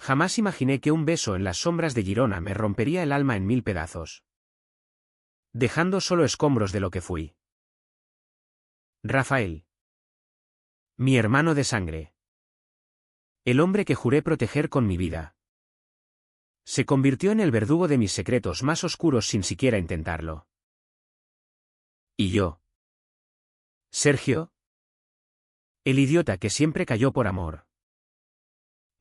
Jamás imaginé que un beso en las sombras de Girona me rompería el alma en 1000 pedazos, dejando solo escombros de lo que fui. Rafael. Mi hermano de sangre. El hombre que juré proteger con mi vida. Se convirtió en el verdugo de mis secretos más oscuros sin siquiera intentarlo. ¿Y yo? Sergio. El idiota que siempre cayó por amor.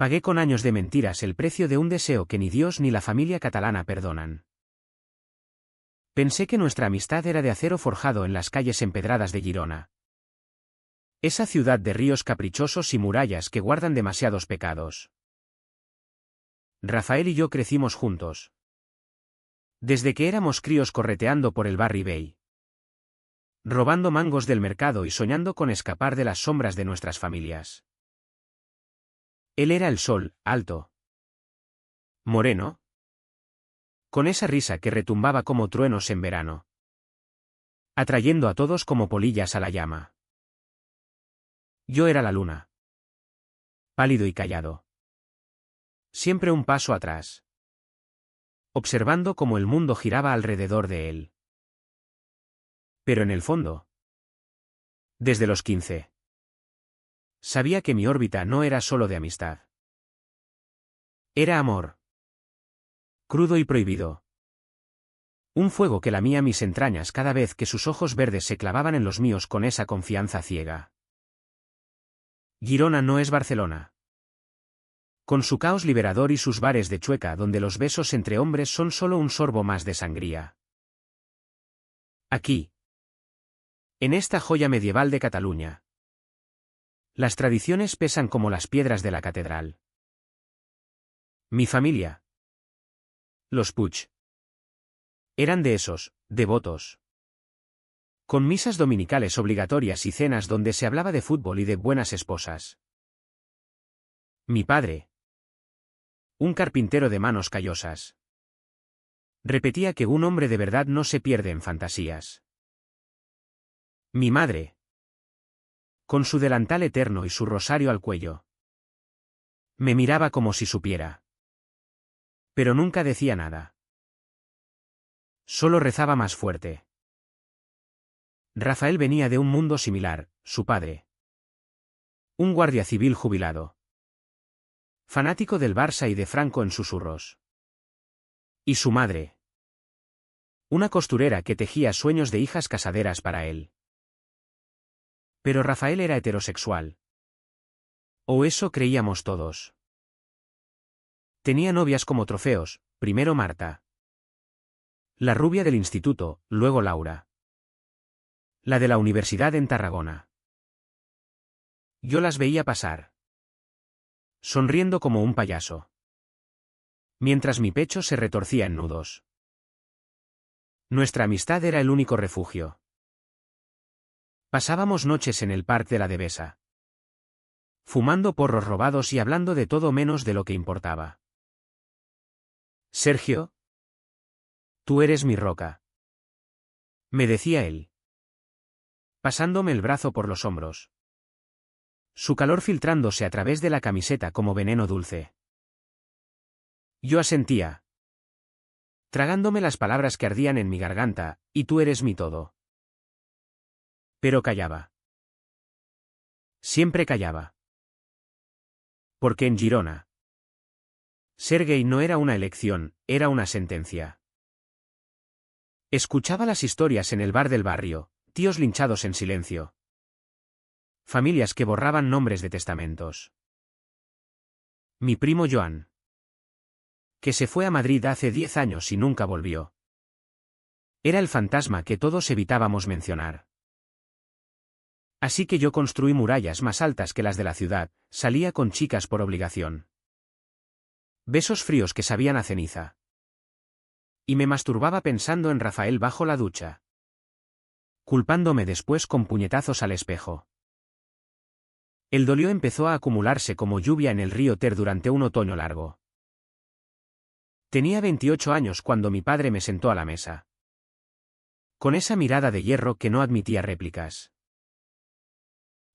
Pagué con años de mentiras el precio de un deseo que ni Dios ni la familia catalana perdonan. Pensé que nuestra amistad era de acero forjado en las calles empedradas de Girona. Esa ciudad de ríos caprichosos y murallas que guardan demasiados pecados. Rafael y yo crecimos juntos. Desde que éramos críos correteando por el Barry Bay. Robando mangos del mercado y soñando con escapar de las sombras de nuestras familias. Él era el sol, alto. Moreno. Con esa risa que retumbaba como truenos en verano. Atrayendo a todos como polillas a la llama. Yo era la luna. Pálido y callado. Siempre un paso atrás. Observando cómo el mundo giraba alrededor de él. Pero en el fondo. Desde los 15. Sabía que mi órbita no era solo de amistad. Era amor. Crudo y prohibido. Un fuego que lamía mis entrañas cada vez que sus ojos verdes se clavaban en los míos con esa confianza ciega. Girona no es Barcelona. Con su caos liberador y sus bares de chueca donde los besos entre hombres son solo un sorbo más de sangría. Aquí. En esta joya medieval de Cataluña. Las tradiciones pesan como las piedras de la catedral. Mi familia. Los Puig. Eran de esos, devotos. Con misas dominicales obligatorias y cenas donde se hablaba de fútbol y de buenas esposas. Mi padre. Un carpintero de manos callosas. Repetía que un hombre de verdad no se pierde en fantasías. Mi madre. Con su delantal eterno y su rosario al cuello. Me miraba como si supiera. Pero nunca decía nada. Solo rezaba más fuerte. Rafael venía de un mundo similar, su padre. Un guardia civil jubilado. Fanático del Barça y de Franco en susurros. Y su madre. Una costurera que tejía sueños de hijas casaderas para él. Pero Rafael era heterosexual. O eso creíamos todos. Tenía novias como trofeos, primero Marta. La rubia del instituto, luego Laura. La de la universidad en Tarragona. Yo las veía pasar. Sonriendo como un payaso. Mientras mi pecho se retorcía en nudos. Nuestra amistad era el único refugio. Pasábamos noches en el parque de la Devesa. Fumando porros robados y hablando de todo menos de lo que importaba. Sergio. Tú eres mi roca. Me decía él. Pasándome el brazo por los hombros. Su calor filtrándose a través de la camiseta como veneno dulce. Yo asentía. Tragándome las palabras que ardían en mi garganta, y tú eres mi todo. Pero callaba. Siempre callaba. Porque en Girona. Ser gay no era una elección, era una sentencia. Escuchaba las historias en el bar del barrio, tíos linchados en silencio. Familias que borraban nombres de testamentos. Mi primo Joan. Que se fue a Madrid hace 10 años y nunca volvió. Era el fantasma que todos evitábamos mencionar. Así que yo construí murallas más altas que las de la ciudad, salía con chicas por obligación. Besos fríos que sabían a ceniza. Y me masturbaba pensando en Rafael bajo la ducha. Culpándome después con puñetazos al espejo. El dolor empezó a acumularse como lluvia en el río Ter durante un otoño largo. Tenía 28 años cuando mi padre me sentó a la mesa. Con esa mirada de hierro que no admitía réplicas.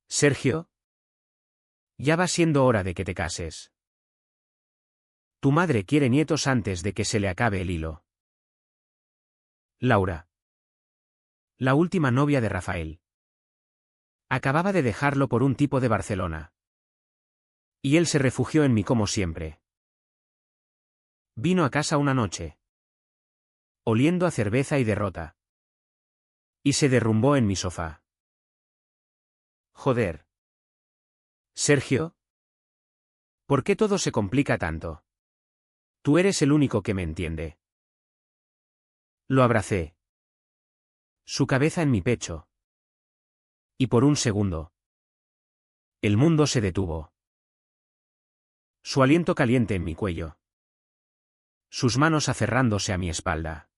Sergio. Ya va siendo hora de que te cases. Tu madre quiere nietos antes de que se le acabe el hilo. Laura. La última novia de Rafael. Acababa de dejarlo por un tipo de Barcelona. Y él se refugió en mí como siempre. Vino a casa una noche, oliendo a cerveza y derrota. Y se derrumbó en mi sofá. Joder. Sergio. ¿Por qué todo se complica tanto? Tú eres el único que me entiende. Lo abracé. Su cabeza en mi pecho. Y por un segundo, el mundo se detuvo. Su aliento caliente en mi cuello. Sus manos aferrándose a mi espalda.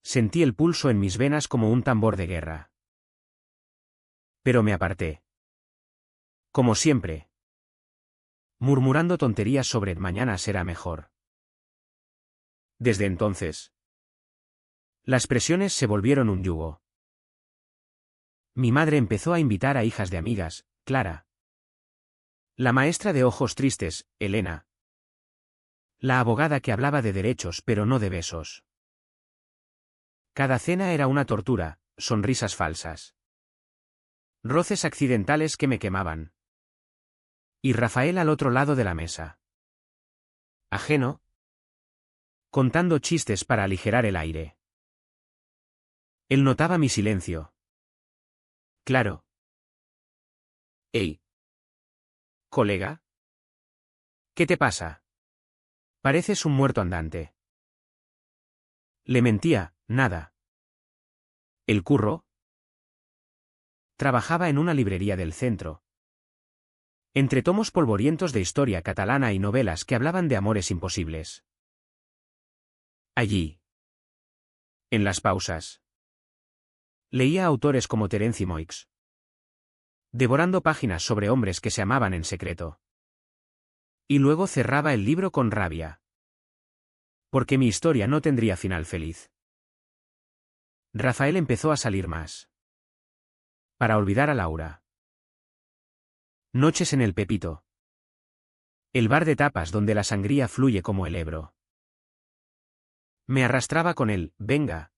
Sentí el pulso en mis venas como un tambor de guerra. Pero me aparté. Como siempre. Murmurando tonterías sobre mañana será mejor. Desde entonces, las presiones se volvieron un yugo. Mi madre empezó a invitar a hijas de amigas, Clara. La maestra de ojos tristes, Elena. La abogada que hablaba de derechos pero no de besos. Cada cena era una tortura, sonrisas falsas. Roces accidentales que me quemaban. Y Rafael al otro lado de la mesa. Ajeno. Contando chistes para aligerar el aire. Él notaba mi silencio. Claro. Ey. Colega. ¿Qué te pasa? Pareces un muerto andante. Le mentía, nada. ¿El curro? Trabajaba en una librería del centro. Entre tomos polvorientos de historia catalana y novelas que hablaban de amores imposibles. Allí. En las pausas. Leía autores como Terence Moix. Devorando páginas sobre hombres que se amaban en secreto. Y luego cerraba el libro con rabia. Porque mi historia no tendría final feliz. Rafael empezó a salir más. Para olvidar a Laura. Noches en el Pepito. El bar de tapas donde la sangría fluye como el Ebro. Me arrastraba con él, venga.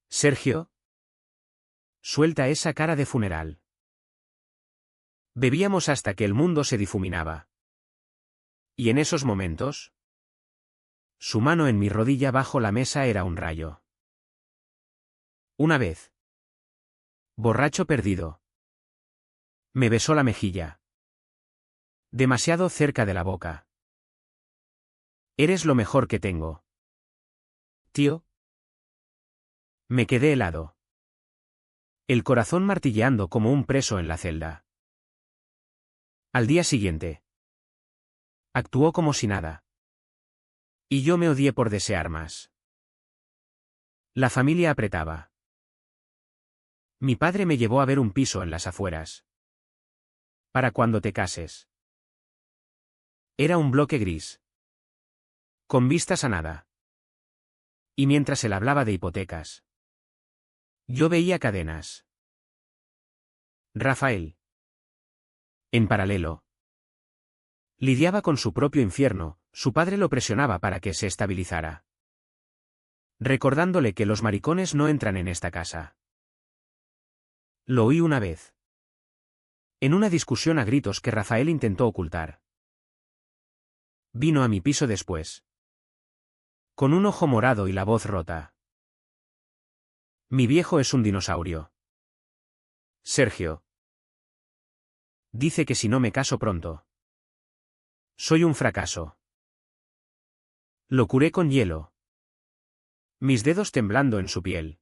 Sergio. Suelta esa cara de funeral. Bebíamos hasta que el mundo se difuminaba. Y en esos momentos, su mano en mi rodilla bajo la mesa era un rayo. Una vez. Borracho perdido. Me besó la mejilla. Demasiado cerca de la boca. Eres lo mejor que tengo. Tío. Me quedé helado. El corazón martilleando como un preso en la celda. Al día siguiente. Actuó como si nada. Y yo me odié por desear más. La familia apretaba. Mi padre me llevó a ver un piso en las afueras. Para cuando te cases. Era un bloque gris. Con vistas a nada. Y mientras él hablaba de hipotecas, yo veía cadenas. Rafael. En paralelo. Lidiaba con su propio infierno, su padre lo presionaba para que se estabilizara. Recordándole que los maricones no entran en esta casa. Lo oí una vez. En una discusión a gritos que Rafael intentó ocultar. Vino a mi piso después. Con un ojo morado y la voz rota. Mi viejo es un dinosaurio. Sergio. Dice que si no me caso pronto. Soy un fracaso. Lo curé con hielo. Mis dedos temblando en su piel.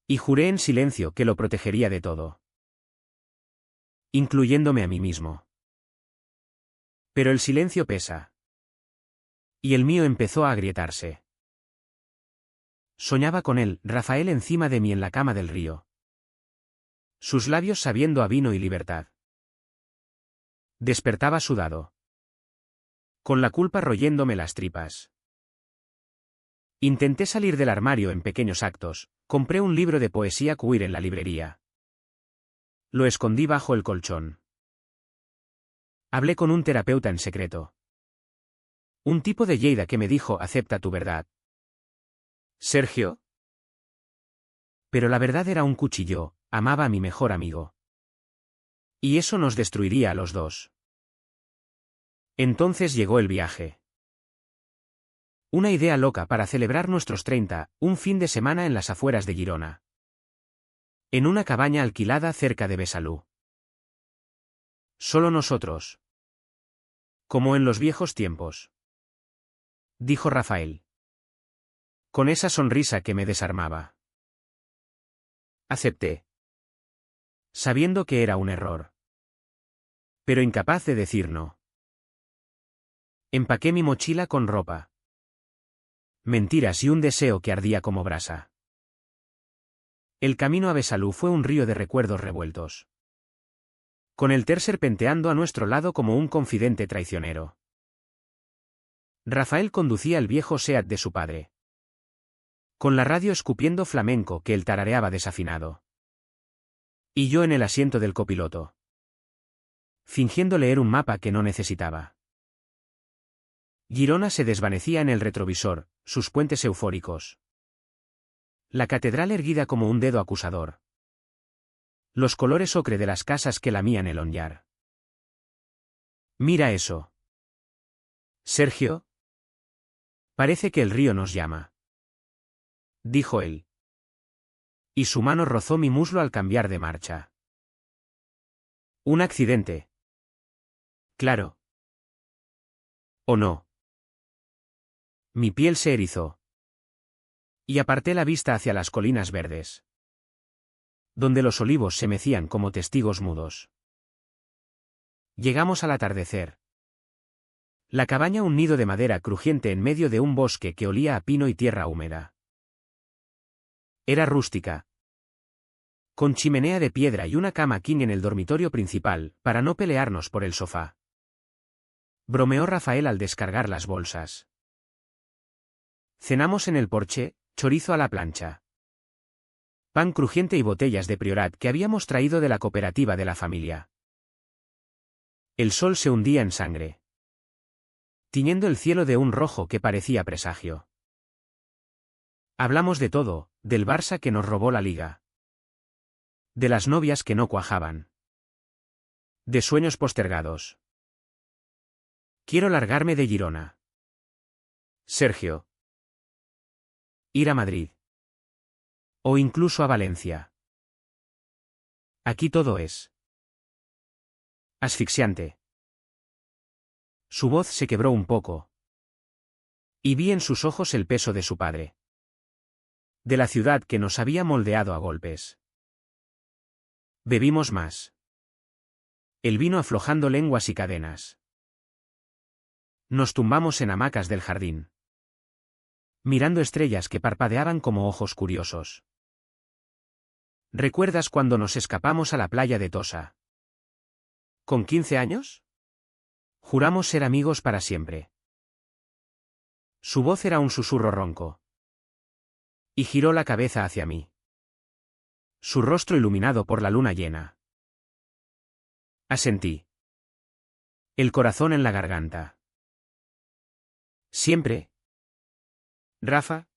Y juré en silencio que lo protegería de todo. Incluyéndome a mí mismo. Pero el silencio pesa. Y el mío empezó a agrietarse. Soñaba con él, Rafael encima de mí en la cama del río. Sus labios sabiendo a vino y libertad. Despertaba sudado. Con la culpa royéndome las tripas. Intenté salir del armario en pequeños actos, compré un libro de poesía queer en la librería. Lo escondí bajo el colchón. Hablé con un terapeuta en secreto. Un tipo de Lleida que me dijo, acepta tu verdad. ¿Sergio? Pero la verdad era un cuchillo, amaba a mi mejor amigo. Y eso nos destruiría a los dos. Entonces llegó el viaje. Una idea loca para celebrar nuestros 30, un fin de semana en las afueras de Girona. En una cabaña alquilada cerca de Besalú. Solo nosotros. Como en los viejos tiempos. Dijo Rafael. Con esa sonrisa que me desarmaba. Acepté. Sabiendo que era un error. Pero incapaz de decir no. Empaqué mi mochila con ropa. Mentiras y un deseo que ardía como brasa. El camino a Besalú fue un río de recuerdos revueltos. Con el Ter serpenteando a nuestro lado como un confidente traicionero. Rafael conducía el viejo Seat de su padre. Con la radio escupiendo flamenco que él tarareaba desafinado. Y yo en el asiento del copiloto. Fingiendo leer un mapa que no necesitaba. Girona se desvanecía en el retrovisor, sus puentes eufóricos. La catedral erguida como un dedo acusador. Los colores ocre de las casas que lamían el onyar. Mira eso. Sergio. Parece que el río nos llama. Dijo él. Y su mano rozó mi muslo al cambiar de marcha. Un accidente. Claro. ¿O no? Mi piel se erizó. Y aparté la vista hacia las colinas verdes. Donde los olivos se mecían como testigos mudos. Llegamos al atardecer. La cabaña un nido de madera crujiente en medio de un bosque que olía a pino y tierra húmeda. Era rústica. Con chimenea de piedra y una cama king en el dormitorio principal, para no pelearnos por el sofá. Bromeó Rafael al descargar las bolsas. Cenamos en el porche, chorizo a la plancha. Pan crujiente y botellas de Priorat que habíamos traído de la cooperativa de la familia. El sol se hundía en sangre. Tiñendo el cielo de un rojo que parecía presagio. Hablamos de todo, del Barça que nos robó la liga. De las novias que no cuajaban. De sueños postergados. Quiero largarme de Girona. Sergio. Ir a Madrid. O incluso a Valencia. Aquí todo es asfixiante. Su voz se quebró un poco. Y vi en sus ojos el peso de su padre. De la ciudad que nos había moldeado a golpes. Bebimos más. El vino aflojando lenguas y cadenas. Nos tumbamos en hamacas del jardín. Mirando estrellas que parpadeaban como ojos curiosos. ¿Recuerdas cuando nos escapamos a la playa de Tosa? ¿Con 15 años? Juramos ser amigos para siempre. Su voz era un susurro ronco. Y giró la cabeza hacia mí. Su rostro iluminado por la luna llena. Asentí. El corazón en la garganta. ¿Siempre? ¿Rafa?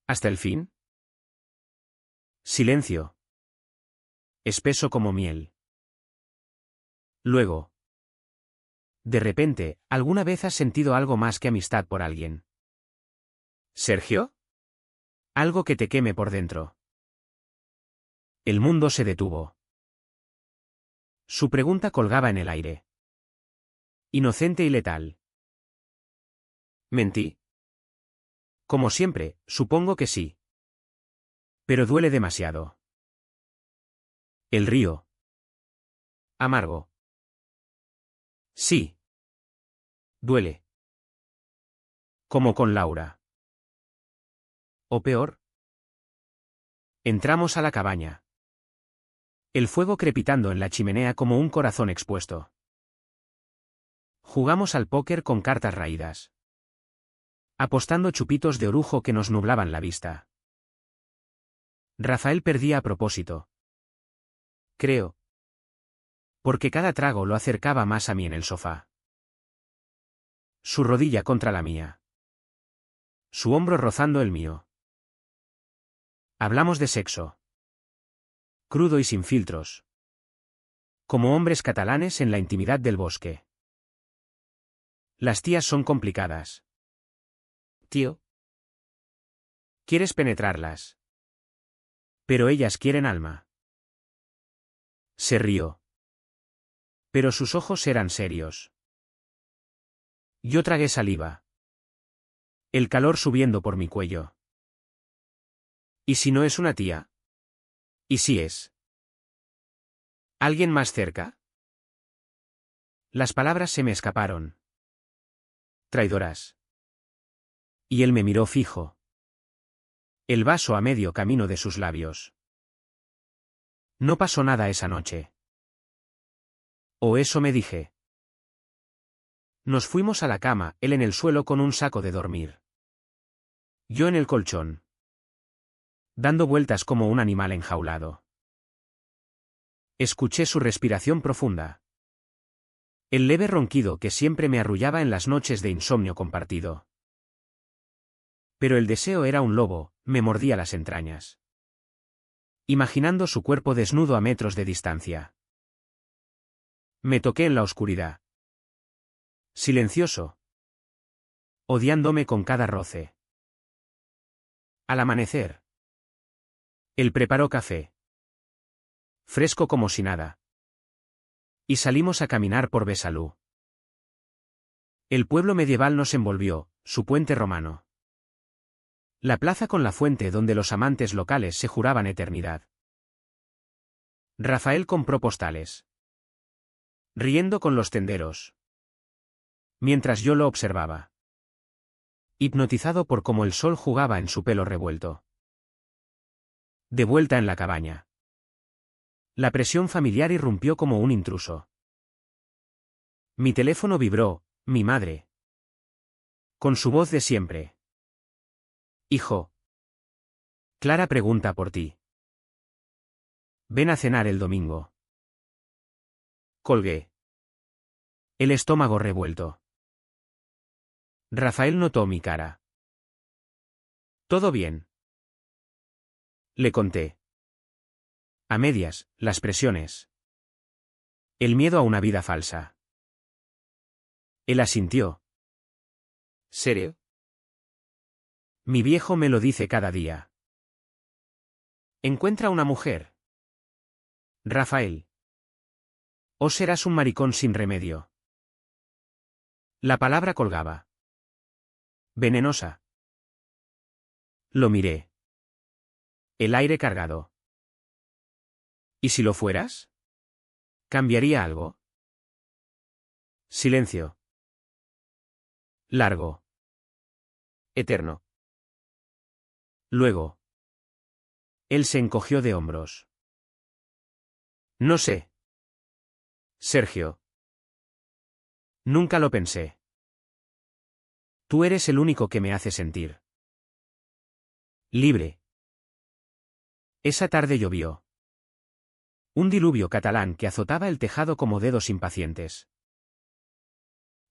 ¿Hasta el fin? Silencio. Espeso como miel. Luego. De repente, ¿alguna vez has sentido algo más que amistad por alguien? ¿Sergio? Algo que te queme por dentro. El mundo se detuvo. Su pregunta colgaba en el aire. Inocente y letal. ¿Mentí? Como siempre, supongo que sí. Pero duele demasiado. El río. Amargo. Sí. Duele. Como con Laura. ¿O peor? Entramos a la cabaña. El fuego crepitando en la chimenea como un corazón expuesto. Jugamos al póker con cartas raídas. Apostando chupitos de orujo que nos nublaban la vista. Rafael perdía a propósito. Creo. porque cada trago lo acercaba más a mí en el sofá. Su rodilla contra la mía. Su hombro rozando el mío. Hablamos de sexo. Crudo y sin filtros. Como hombres catalanes en la intimidad del bosque. Las tías son complicadas. Tío. Quieres penetrarlas. Pero ellas quieren alma. Se rió. Pero sus ojos eran serios. Yo tragué saliva. El calor subiendo por mi cuello. ¿Y si no es una tía? ¿Y si es? ¿Alguien más cerca? Las palabras se me escaparon. Traidoras. Y él me miró fijo. El vaso a medio camino de sus labios. No pasó nada esa noche. O eso me dije. Nos fuimos a la cama, él en el suelo con un saco de dormir. Yo en el colchón. Dando vueltas como un animal enjaulado. Escuché su respiración profunda. El leve ronquido que siempre me arrullaba en las noches de insomnio compartido. Pero el deseo era un lobo, me mordía las entrañas. Imaginando su cuerpo desnudo a metros de distancia. Me toqué en la oscuridad. Silencioso. Odiándome con cada roce. Al amanecer. Él preparó café. Fresco como si nada. Y salimos a caminar por Besalú. El pueblo medieval nos envolvió, su puente romano. La plaza con la fuente donde los amantes locales se juraban eternidad. Rafael compró postales. Riendo con los tenderos. Mientras yo lo observaba. Hipnotizado por cómo el sol jugaba en su pelo revuelto. De vuelta en la cabaña. La presión familiar irrumpió como un intruso. Mi teléfono vibró, mi madre. Con su voz de siempre. Hijo. Clara pregunta por ti. Ven a cenar el domingo. Colgué. El estómago revuelto. Rafael notó mi cara. ¿Todo bien? Le conté. A medias, las presiones. El miedo a una vida falsa. Él asintió. ¿Serio? Mi viejo me lo dice cada día. Encuentra una mujer. Rafael. O serás un maricón sin remedio. La palabra colgaba. Venenosa. Lo miré. El aire cargado. ¿Y si lo fueras? ¿Cambiaría algo? Silencio. Largo. Eterno. Luego. Él se encogió de hombros. No sé. Sergio. Nunca lo pensé. Tú eres el único que me hace sentir libre. Esa tarde llovió. Un diluvio catalán que azotaba el tejado como dedos impacientes.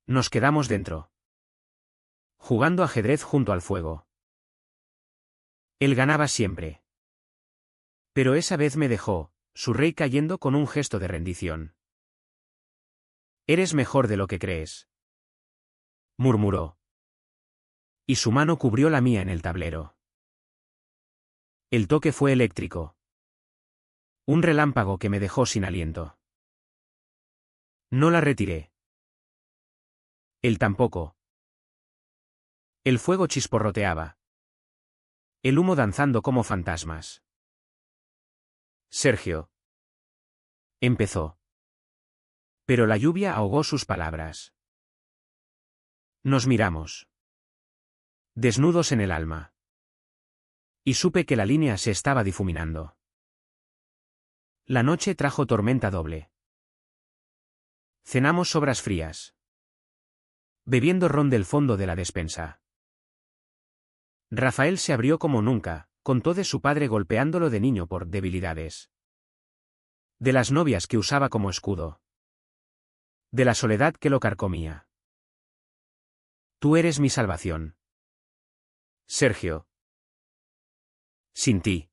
Nos quedamos dentro. Jugando ajedrez junto al fuego. Él ganaba siempre. Pero esa vez me dejó, su rey cayendo con un gesto de rendición. Eres mejor de lo que crees. Murmuró. Y su mano cubrió la mía en el tablero. El toque fue eléctrico. Un relámpago que me dejó sin aliento. No la retiré. Él tampoco. El fuego chisporroteaba. El humo danzando como fantasmas. Sergio. Empezó. Pero la lluvia ahogó sus palabras. Nos miramos. Desnudos en el alma. Y supe que la línea se estaba difuminando. La noche trajo tormenta doble. Cenamos sobras frías. Bebiendo ron del fondo de la despensa. Rafael se abrió como nunca, contó de su padre golpeándolo de niño por debilidades. De las novias que usaba como escudo. De la soledad que lo carcomía. Tú eres mi salvación. Sergio. Sin ti.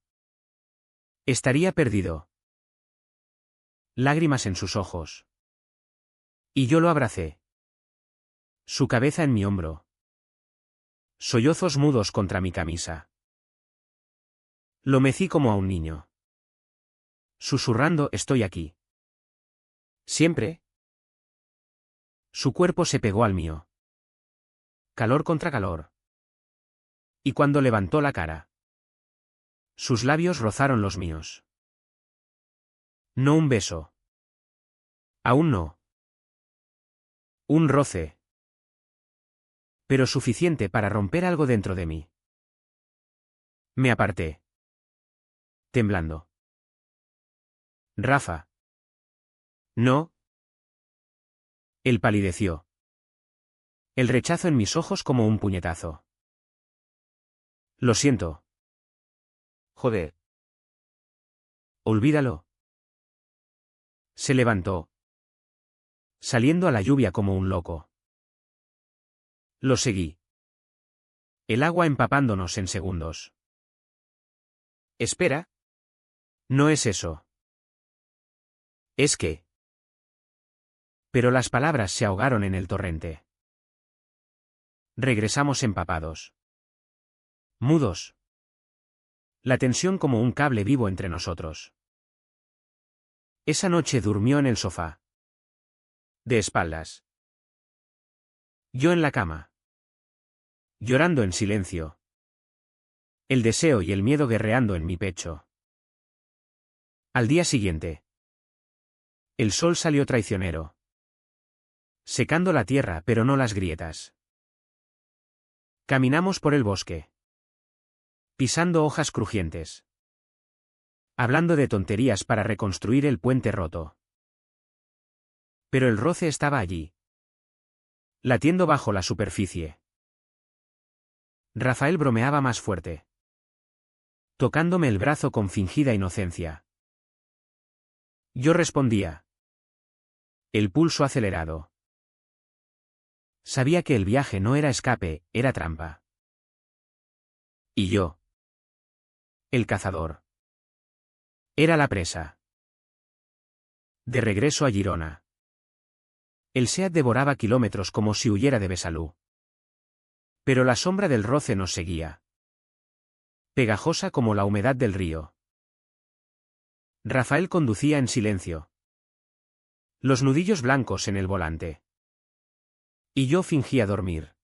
Estaría perdido. Lágrimas en sus ojos. Y yo lo abracé. Su cabeza en mi hombro. Sollozos mudos contra mi camisa. Lo mecí como a un niño. Susurrando, estoy aquí. ¿Siempre? Su cuerpo se pegó al mío. Calor contra calor. Y cuando levantó la cara, sus labios rozaron los míos. No un beso. Aún no. Un roce. Pero suficiente para romper algo dentro de mí. Me aparté. Temblando. Rafa. No. Él palideció. El rechazo en mis ojos como un puñetazo. Lo siento. Joder. Olvídalo. Se levantó. Saliendo a la lluvia como un loco. Lo seguí. El agua empapándonos en segundos. Espera. No es eso. Es que. Pero las palabras se ahogaron en el torrente. Regresamos empapados. Mudos. La tensión como un cable vivo entre nosotros. Esa noche durmió en el sofá. De espaldas. Yo en la cama. Llorando en silencio. El deseo y el miedo guerreando en mi pecho. Al día siguiente. El sol salió traicionero. Secando la tierra pero no las grietas. Caminamos por el bosque. Pisando hojas crujientes. Hablando de tonterías para reconstruir el puente roto. Pero el roce estaba allí. Latiendo bajo la superficie. Rafael bromeaba más fuerte. Tocándome el brazo con fingida inocencia. Yo respondía. El pulso acelerado. Sabía que el viaje no era escape, era trampa. Y yo. El cazador. Era la presa. De regreso a Girona. El SEAT devoraba kilómetros como si huyera de Besalú. Pero la sombra del roce nos seguía. Pegajosa como la humedad del río. Rafael conducía en silencio. Los nudillos blancos en el volante. Y yo fingía dormir.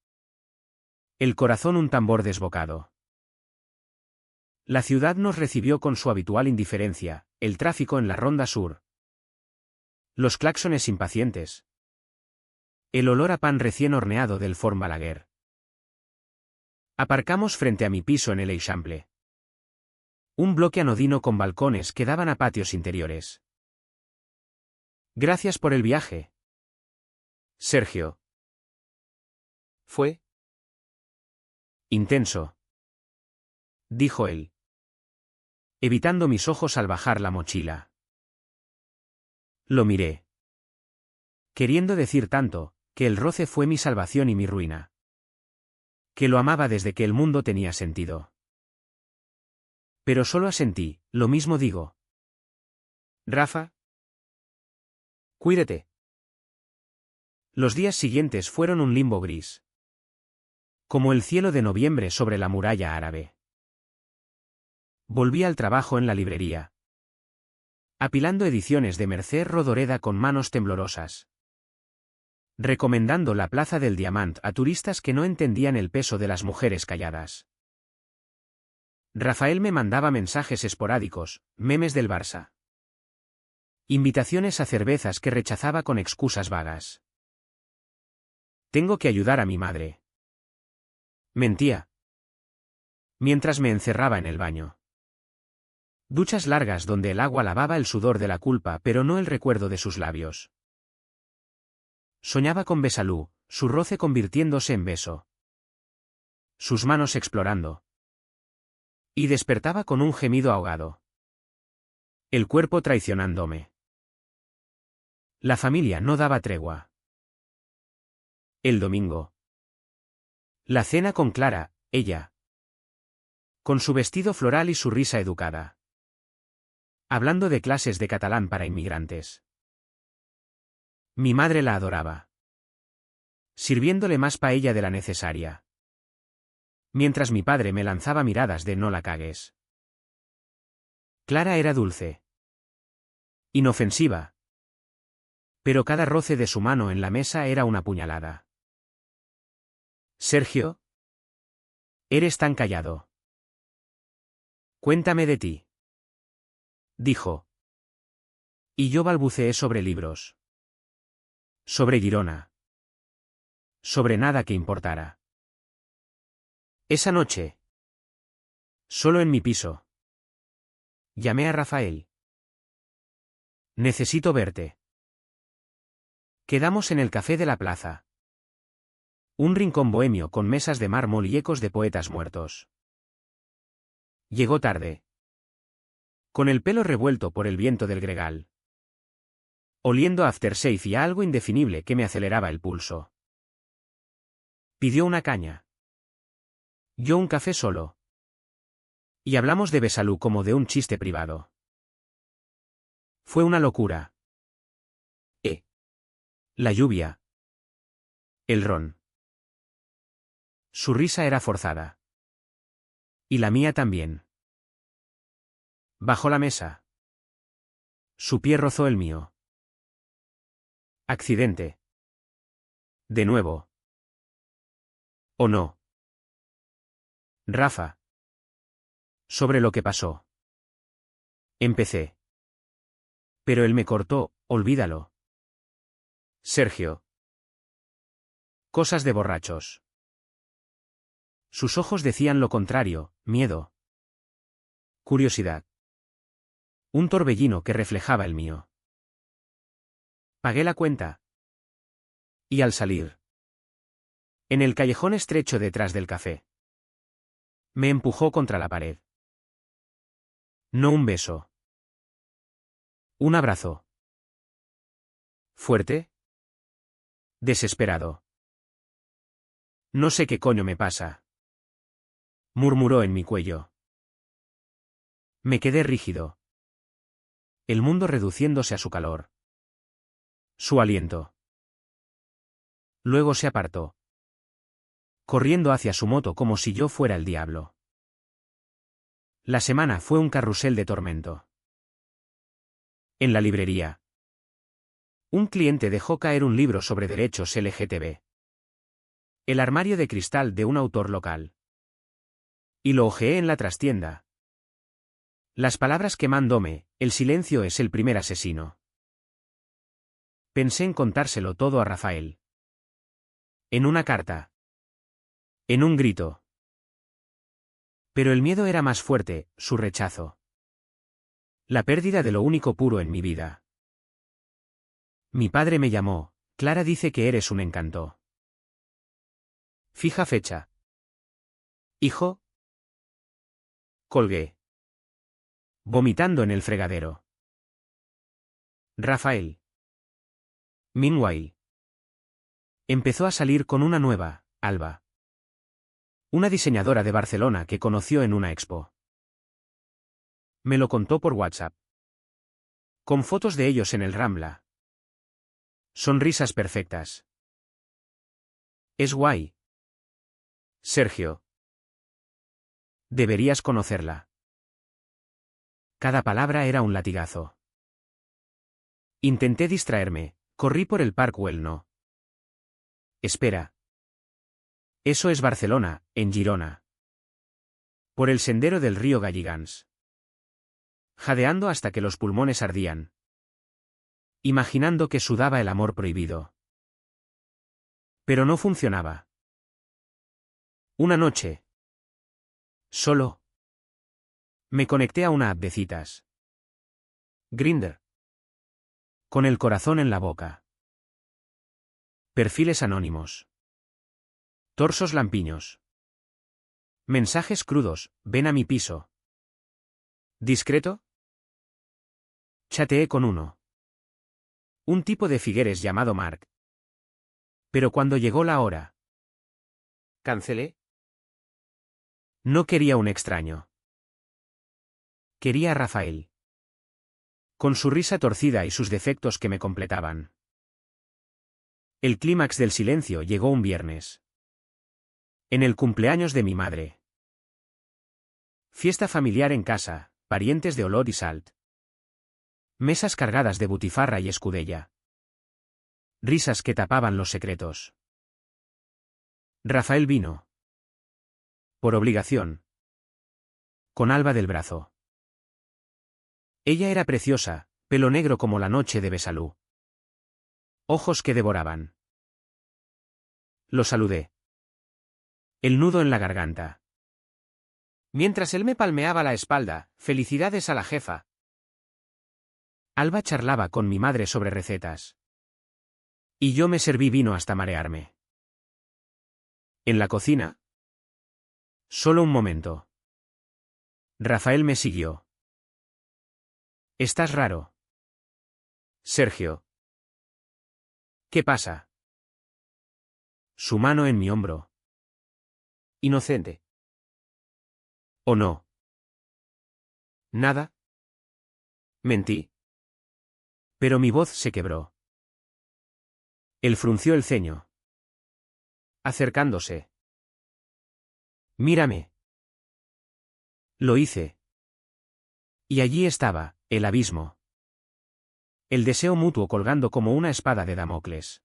El corazón un tambor desbocado. La ciudad nos recibió con su habitual indiferencia, el tráfico en la ronda sur. Los claxones impacientes. El olor a pan recién horneado del Fort Balaguer. Aparcamos frente a mi piso en el Eixample. Un bloque anodino con balcones que daban a patios interiores. Gracias por el viaje. Sergio. ¿Fue? Intenso. Dijo él. Evitando mis ojos al bajar la mochila. Lo miré. Queriendo decir tanto, que el roce fue mi salvación y mi ruina. Que lo amaba desde que el mundo tenía sentido. Pero solo asentí, lo mismo digo. Rafa. Cuídate. Los días siguientes fueron un limbo gris. Como el cielo de noviembre sobre la muralla árabe. Volví al trabajo en la librería. Apilando ediciones de Mercé Rodoreda con manos temblorosas. Recomendando la Plaza del Diamant a turistas que no entendían el peso de las mujeres calladas. Rafael me mandaba mensajes esporádicos, memes del Barça. Invitaciones a cervezas que rechazaba con excusas vagas. Tengo que ayudar a mi madre. Mentía. Mientras me encerraba en el baño. Duchas largas donde el agua lavaba el sudor de la culpa pero no el recuerdo de sus labios. Soñaba con Besalú, su roce convirtiéndose en beso. Sus manos explorando. Y despertaba con un gemido ahogado. El cuerpo traicionándome. La familia no daba tregua. El domingo. La cena con Clara, ella. Con su vestido floral y su risa educada. Hablando de clases de catalán para inmigrantes. Mi madre la adoraba. Sirviéndole más paella de la necesaria. Mientras mi padre me lanzaba miradas de no la cagues. Clara era dulce. Inofensiva. Pero cada roce de su mano en la mesa era una puñalada. Sergio. Eres tan callado. Cuéntame de ti. Dijo. Y yo balbuceé sobre libros. Sobre Girona. Sobre nada que importara. Esa noche. Solo en mi piso. Llamé a Rafael. Necesito verte. Quedamos en el café de la plaza. Un rincón bohemio con mesas de mármol y ecos de poetas muertos. Llegó tarde. Con el pelo revuelto por el viento del gregal. Oliendo a aftershave y a algo indefinible que me aceleraba el pulso. Pidió una caña. Yo un café solo. Y hablamos de Besalú como de un chiste privado. Fue una locura. La lluvia. El ron. Su risa era forzada. Y la mía también. Bajó la mesa. Su pie rozó el mío. Accidente. De nuevo. ¿O no? Rafa. Sobre lo que pasó. Empecé. Pero él me cortó, olvídalo. Sergio. Cosas de borrachos. Sus ojos decían lo contrario, miedo. Curiosidad. Un torbellino que reflejaba el mío. Pagué la cuenta. Y al salir. En el callejón estrecho detrás del café. Me empujó contra la pared. No un beso. Un abrazo. ¿Fuerte? Desesperado. No sé qué coño me pasa. Murmuró en mi cuello. Me quedé rígido. El mundo reduciéndose a su calor. Su aliento. Luego se apartó. Corriendo hacia su moto como si yo fuera el diablo. La semana fue un carrusel de tormento. En la librería. Un cliente dejó caer un libro sobre derechos LGTB. El armario de cristal de un autor local. Y lo hojeé en la trastienda. Las palabras quemándome, el silencio es el primer asesino. Pensé en contárselo todo a Rafael. En una carta. En un grito. Pero el miedo era más fuerte, su rechazo. La pérdida de lo único puro en mi vida. Mi padre me llamó, Clara dice que eres un encanto. Fija fecha. Hijo. Colgué. Vomitando en el fregadero. Rafael. Meanwhile. Empezó a salir con una nueva, Alba. Una diseñadora de Barcelona que conoció en una expo. Me lo contó por WhatsApp. Con fotos de ellos en el Rambla. Sonrisas perfectas. Es guay. Sergio. Deberías conocerla. Cada palabra era un latigazo. Intenté distraerme, corrí por el Parc Güell no. Espera. Eso es Barcelona, en Girona. Por el sendero del río Galligans. Jadeando hasta que los pulmones ardían. Imaginando que sudaba el amor prohibido. Pero no funcionaba. Una noche. Solo. Me conecté a una app de citas. Grindr. Con el corazón en la boca. Perfiles anónimos. Torsos lampiños. Mensajes crudos, ven a mi piso. ¿Discreto? Chateé con uno. Un tipo de Figueres llamado Mark. Pero cuando llegó la hora, Cancelé. no quería un extraño. Quería a Rafael. Con su risa torcida y sus defectos que me completaban. El clímax del silencio llegó un viernes. En el cumpleaños de mi madre. Fiesta familiar en casa, parientes de olor y salt. Mesas cargadas de butifarra y escudella. Risas que tapaban los secretos. Rafael vino. Por obligación. Con Alba del brazo. Ella era preciosa, pelo negro como la noche de Besalú. Ojos que devoraban. Lo saludé. El nudo en la garganta. Mientras él me palmeaba la espalda, felicidades a la jefa. Alba charlaba con mi madre sobre recetas. Y yo me serví vino hasta marearme. En la cocina. Solo un momento. Rafael me siguió. Estás raro. Sergio. ¿Qué pasa? Su mano en mi hombro. Inocente. ¿O no? Nada. Mentí. Pero mi voz se quebró. Él frunció el ceño. Acercándose. Mírame. Lo hice. Y allí estaba, el abismo. El deseo mutuo colgando como una espada de Damocles.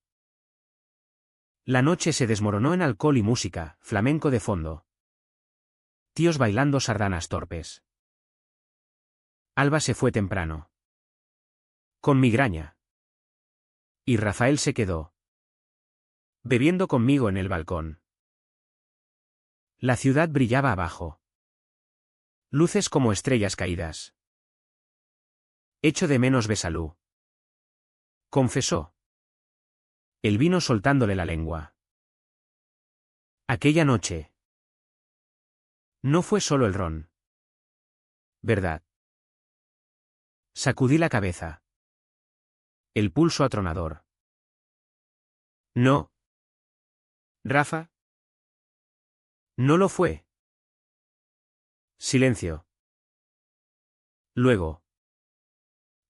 La noche se desmoronó en alcohol y música, flamenco de fondo. Tíos bailando sardanas torpes. Alba se fue temprano. Con migraña. Y Rafael se quedó. Bebiendo conmigo en el balcón. La ciudad brillaba abajo. Luces como estrellas caídas. Echo de menos Besalú. Confesó. El vino soltándole la lengua. Aquella noche. No fue solo el ron. ¿Verdad? Sacudí la cabeza. El pulso atronador. No. Rafa. No lo fue. Silencio. Luego.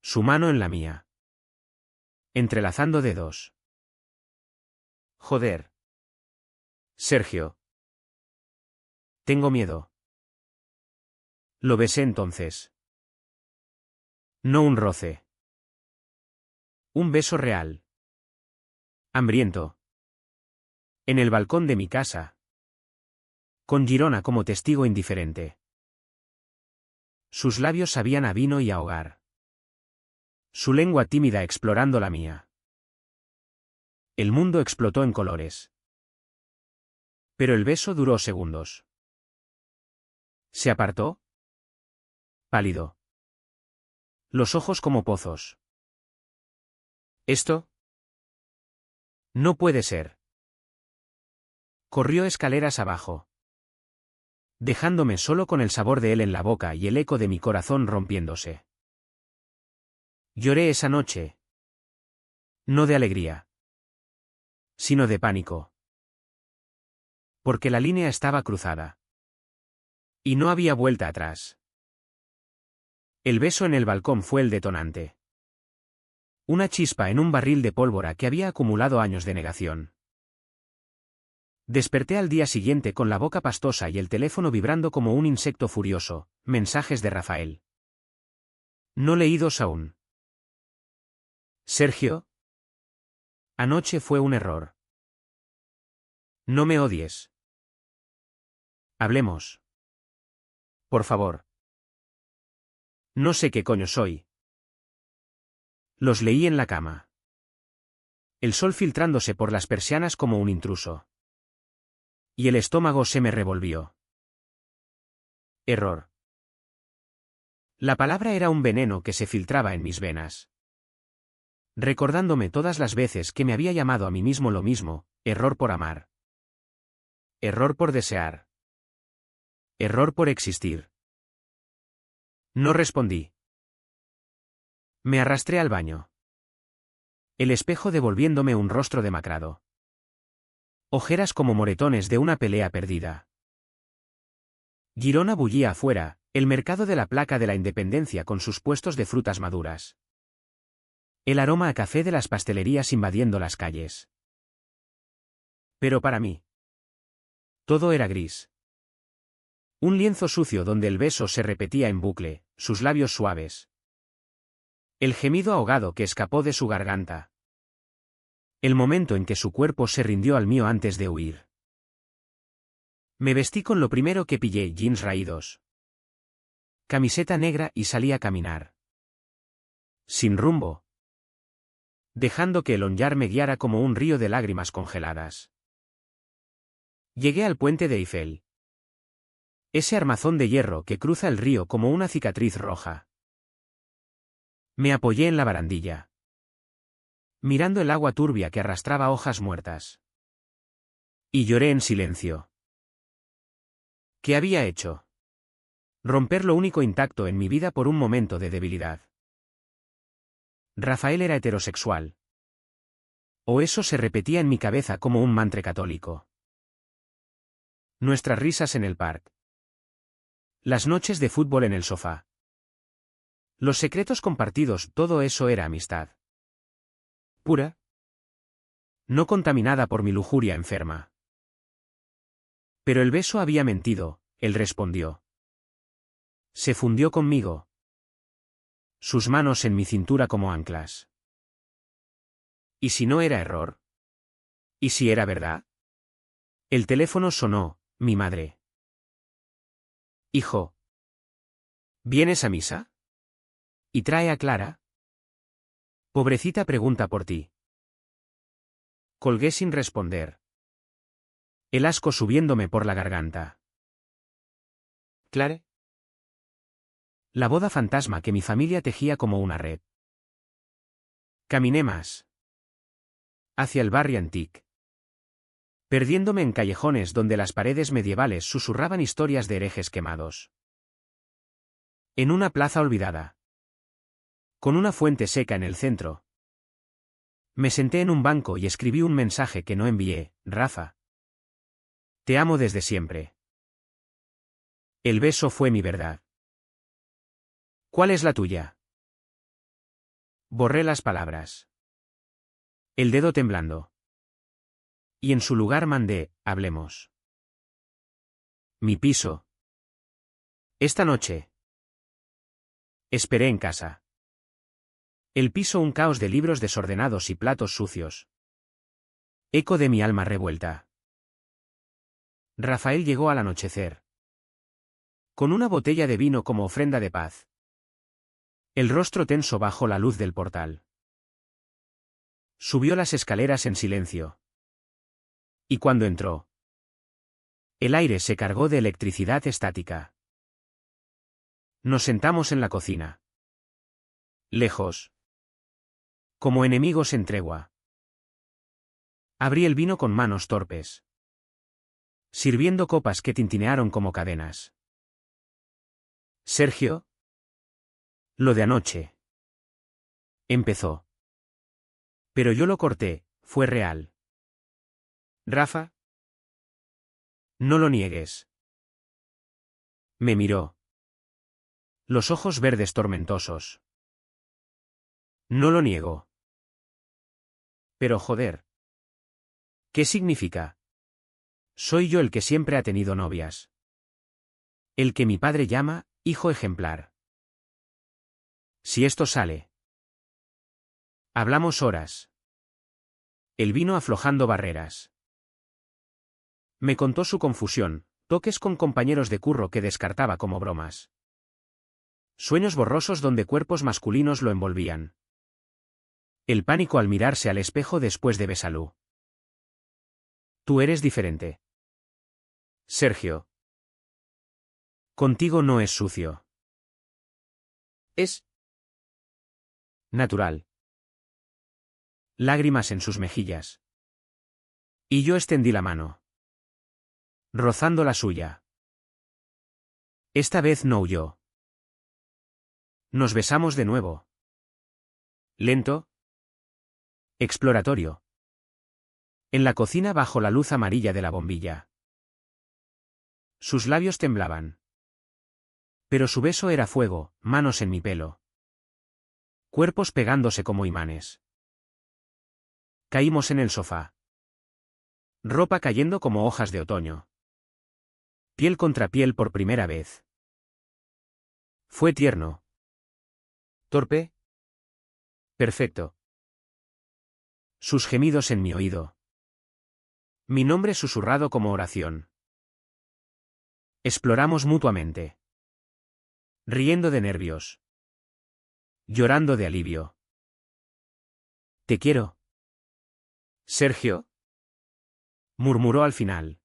Su mano en la mía. Entrelazando dedos. Joder. Sergio. Tengo miedo. Lo besé entonces. No un roce. Un beso real. Hambriento. En el balcón de mi casa. Con Girona como testigo indiferente. Sus labios sabían a vino y a hogar. Su lengua tímida explorando la mía. El mundo explotó en colores. Pero el beso duró segundos. Se apartó. Pálido. Los ojos como pozos. ¿Esto? No puede ser. Corrió escaleras abajo. Dejándome solo con el sabor de él en la boca y el eco de mi corazón rompiéndose. Lloré esa noche. No de alegría. Sino de pánico. Porque la línea estaba cruzada. Y no había vuelta atrás. El beso en el balcón fue el detonante. Una chispa en un barril de pólvora que había acumulado años de negación. Desperté al día siguiente con la boca pastosa y el teléfono vibrando como un insecto furioso, mensajes de Rafael. No leídos aún. Sergio. Anoche fue un error. No me odies. Hablemos. Por favor. No sé qué coño soy. Los leí en la cama. El sol filtrándose por las persianas como un intruso. Y el estómago se me revolvió. Error. La palabra era un veneno que se filtraba en mis venas. Recordándome todas las veces que me había llamado a mí mismo lo mismo, error por amar. Error por desear. Error por existir. No respondí. Me arrastré al baño. El espejo devolviéndome un rostro demacrado. Ojeras como moretones de una pelea perdida. Girona bullía afuera, el mercado de la Placa de la Independencia con sus puestos de frutas maduras. El aroma a café de las pastelerías invadiendo las calles. Pero para mí, todo era gris. Un lienzo sucio donde el beso se repetía en bucle, sus labios suaves. El gemido ahogado que escapó de su garganta. El momento en que su cuerpo se rindió al mío antes de huir. Me vestí con lo primero que pillé, jeans raídos. Camiseta negra y salí a caminar. Sin rumbo. Dejando que el onyar me guiara como un río de lágrimas congeladas. Llegué al puente de Eiffel. Ese armazón de hierro que cruza el río como una cicatriz roja. Me apoyé en la barandilla. Mirando el agua turbia que arrastraba hojas muertas. Y lloré en silencio. ¿Qué había hecho? Romper lo único intacto en mi vida por un momento de debilidad. Rafael era heterosexual. O eso se repetía en mi cabeza como un mantra católico. Nuestras risas en el parque. Las noches de fútbol en el sofá. Los secretos compartidos, todo eso era amistad. Pura. No contaminada por mi lujuria enferma. Pero el beso había mentido, él respondió. Se fundió conmigo. Sus manos en mi cintura como anclas. ¿Y si no era error? ¿Y si era verdad? El teléfono sonó, mi madre. Hijo. ¿Vienes a misa? ¿Y trae a Clara? Pobrecita pregunta por ti. Colgué sin responder. El asco subiéndome por la garganta. ¿Clare? La boda fantasma que mi familia tejía como una red. Caminé más. Hacia el barrio antique. Perdiéndome en callejones donde las paredes medievales susurraban historias de herejes quemados. En una plaza olvidada. Con una fuente seca en el centro. Me senté en un banco y escribí un mensaje que no envié, Rafa. Te amo desde siempre. El beso fue mi verdad. ¿Cuál es la tuya? Borré las palabras. El dedo temblando. Y en su lugar mandé, hablemos. Mi piso. Esta noche. Esperé en casa. El piso un caos de libros desordenados y platos sucios. Eco de mi alma revuelta. Rafael llegó al anochecer. Con una botella de vino como ofrenda de paz. El rostro tenso bajo la luz del portal. Subió las escaleras en silencio. Y cuando entró, el aire se cargó de electricidad estática. Nos sentamos en la cocina. Lejos. Como enemigos en tregua. Abrí el vino con manos torpes. Sirviendo copas que tintinearon como cadenas. Sergio. Lo de anoche. Empezó. Pero yo lo corté, fue real. Rafa. No lo niegues. Me miró. Los ojos verdes tormentosos. No lo niego. Pero joder. ¿Qué significa? Soy yo el que siempre ha tenido novias. El que mi padre llama, hijo ejemplar. Si esto sale. Hablamos horas. El vino aflojando barreras. Me contó su confusión, toques con compañeros de curro que descartaba como bromas. Sueños borrosos donde cuerpos masculinos lo envolvían. El pánico al mirarse al espejo después de Besalú. Tú eres diferente. Sergio. Contigo no es sucio. Es natural. Lágrimas en sus mejillas. Y yo extendí la mano. Rozando la suya. Esta vez no huyó. Nos besamos de nuevo. Lento. Exploratorio. En la cocina bajo la luz amarilla de la bombilla. Sus labios temblaban. Pero su beso era fuego, manos en mi pelo. Cuerpos pegándose como imanes. Caímos en el sofá. Ropa cayendo como hojas de otoño. Piel contra piel por primera vez. Fue tierno. ¿Torpe? Perfecto. Sus gemidos en mi oído. Mi nombre susurrado como oración. Exploramos mutuamente. Riendo de nervios. Llorando de alivio. Te quiero. ¿Sergio? Murmuró al final.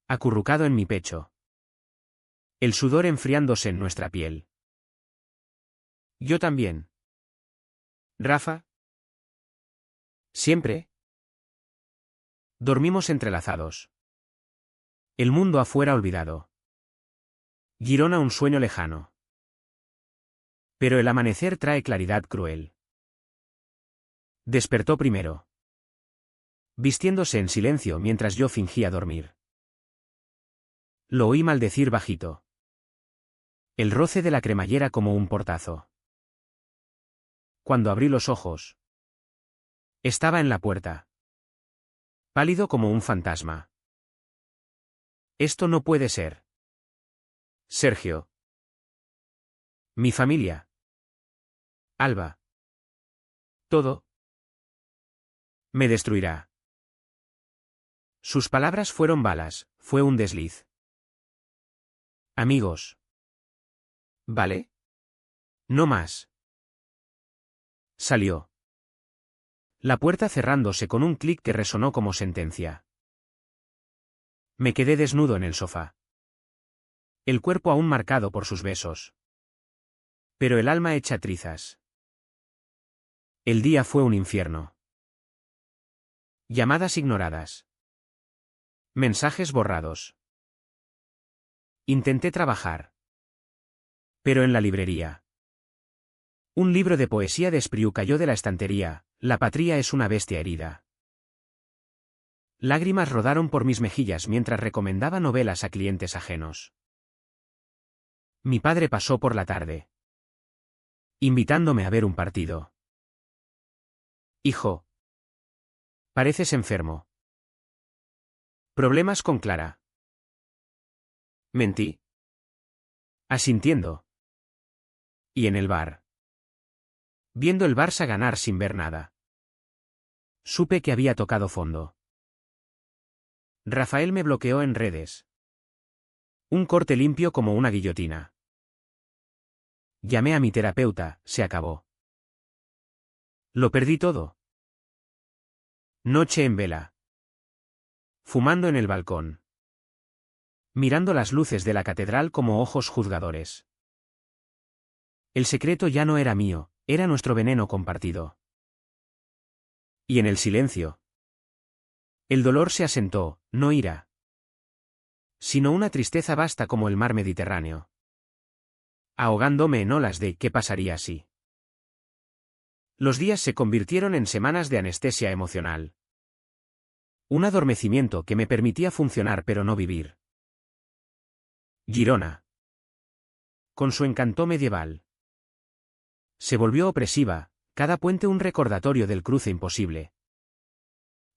Acurrucado en mi pecho. El sudor enfriándose en nuestra piel. Yo también. ¿Rafa? ¿Siempre? Dormimos entrelazados. El mundo afuera olvidado. Girona un sueño lejano. Pero el amanecer trae claridad cruel. Despertó primero. Vistiéndose en silencio mientras yo fingía dormir. Lo oí maldecir bajito. El roce de la cremallera como un portazo. Cuando abrí los ojos. Estaba en la puerta. Pálido como un fantasma. Esto no puede ser. Sergio. Mi familia. Alba. Todo. Me destruirá. Sus palabras fueron balas, fue un desliz. Amigos. ¿Vale? No más. Salió. La puerta cerrándose con un clic que resonó como sentencia. Me quedé desnudo en el sofá. El cuerpo aún marcado por sus besos. Pero el alma hecha trizas. El día fue un infierno. Llamadas ignoradas. Mensajes borrados. Intenté trabajar. Pero en la librería. Un libro de poesía de Espriu cayó de la estantería. La patria es una bestia herida. Lágrimas rodaron por mis mejillas mientras recomendaba novelas a clientes ajenos. Mi padre pasó por la tarde. Invitándome a ver un partido. Hijo. Pareces enfermo. Problemas con Clara. Mentí. Asintiendo. Y en el bar. Viendo el Barça ganar sin ver nada. Supe que había tocado fondo. Rafael me bloqueó en redes. Un corte limpio como una guillotina. Llamé a mi terapeuta, se acabó. Lo perdí todo. Noche en vela. Fumando en el balcón. Mirando las luces de la catedral como ojos juzgadores. El secreto ya no era mío, era nuestro veneno compartido. Y en el silencio. El dolor se asentó, no ira. Sino una tristeza vasta como el mar Mediterráneo. Ahogándome en olas de ¿qué pasaría si? Los días se convirtieron en semanas de anestesia emocional. Un adormecimiento que me permitía funcionar pero no vivir. Girona. Con su encanto medieval. Se volvió opresiva, cada puente un recordatorio del cruce imposible.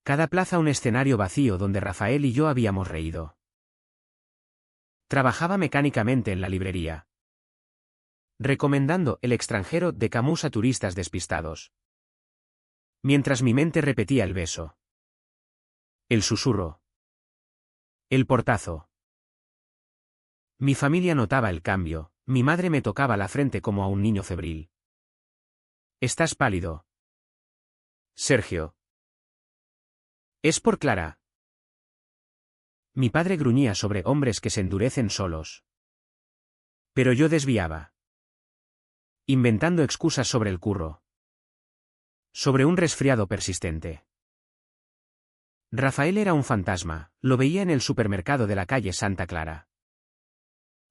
Cada plaza un escenario vacío donde Rafael y yo habíamos reído. Trabajaba mecánicamente en la librería. Recomendando El extranjero de Camus a turistas despistados. Mientras mi mente repetía el beso. El susurro. El portazo. Mi familia notaba el cambio, mi madre me tocaba la frente como a un niño febril. Estás pálido. Sergio. Es por Clara. Mi padre gruñía sobre hombres que se endurecen solos. Pero yo desviaba. Inventando excusas sobre el curro. Sobre un resfriado persistente. Rafael era un fantasma, lo veía en el supermercado de la calle Santa Clara.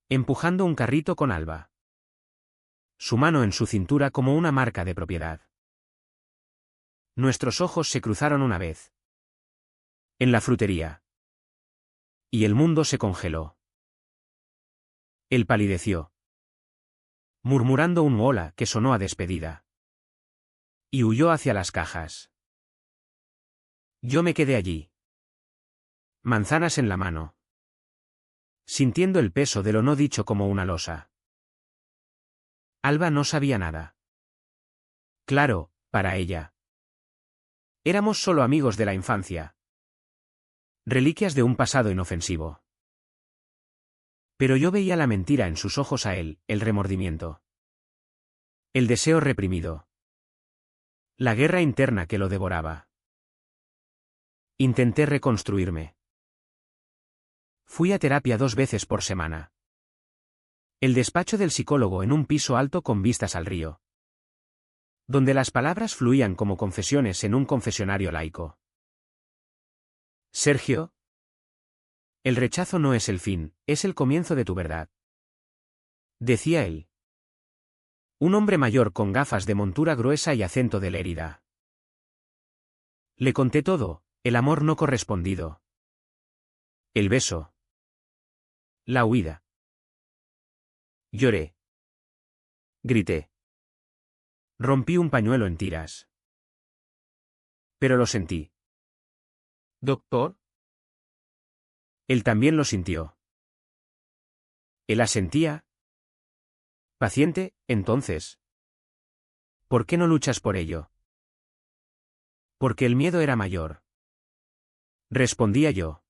Empujando un carrito con Alba. Su mano en su cintura como una marca de propiedad. Nuestros ojos se cruzaron una vez. En la frutería. Y el mundo se congeló. Él palideció, murmurando un hola que sonó a despedida. Y huyó hacia las cajas. Yo me quedé allí. Manzanas en la mano. Sintiendo el peso de lo no dicho como una losa. Alba no sabía nada. Claro, para ella. Éramos solo amigos de la infancia. Reliquias de un pasado inofensivo. Pero yo veía la mentira en sus ojos a él, el remordimiento. El deseo reprimido. La guerra interna que lo devoraba. Intenté reconstruirme. Fui a terapia 2 veces por semana. El despacho del psicólogo en un piso alto con vistas al río. Donde las palabras fluían como confesiones en un confesionario laico. Sergio. El rechazo no es el fin, es el comienzo de tu verdad. Decía él. Un hombre mayor con gafas de montura gruesa y acento de Lérida. Le conté todo, el amor no correspondido. El beso. La huida. Lloré. Grité. Rompí un pañuelo en tiras. Pero lo sentí. ¿Doctor? Él también lo sintió. Él asentía. Paciente, entonces. ¿Por qué no luchas por ello? Porque el miedo era mayor. Respondía yo.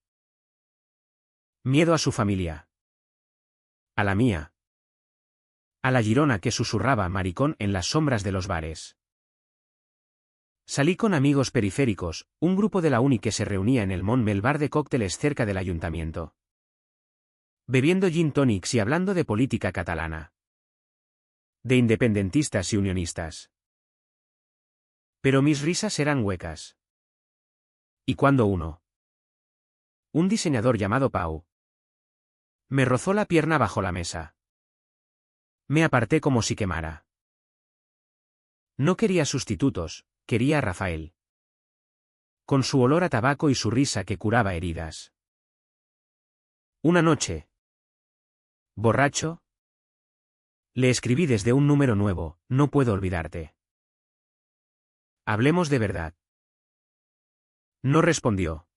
Miedo a su familia. A la mía. A la Girona que susurraba maricón en las sombras de los bares. Salí con amigos periféricos, un grupo de la uni que se reunía en el Montmel bar de cócteles cerca del ayuntamiento. Bebiendo gin tonics y hablando de política catalana. De independentistas y unionistas. Pero mis risas eran huecas. ¿Y cuando uno? Un diseñador llamado Pau. Me rozó la pierna bajo la mesa. Me aparté como si quemara. No quería sustitutos, quería a Rafael. Con su olor a tabaco y su risa que curaba heridas. Una noche. Borracho. Le escribí desde un número nuevo, no puedo olvidarte. Hablemos de verdad. No respondió.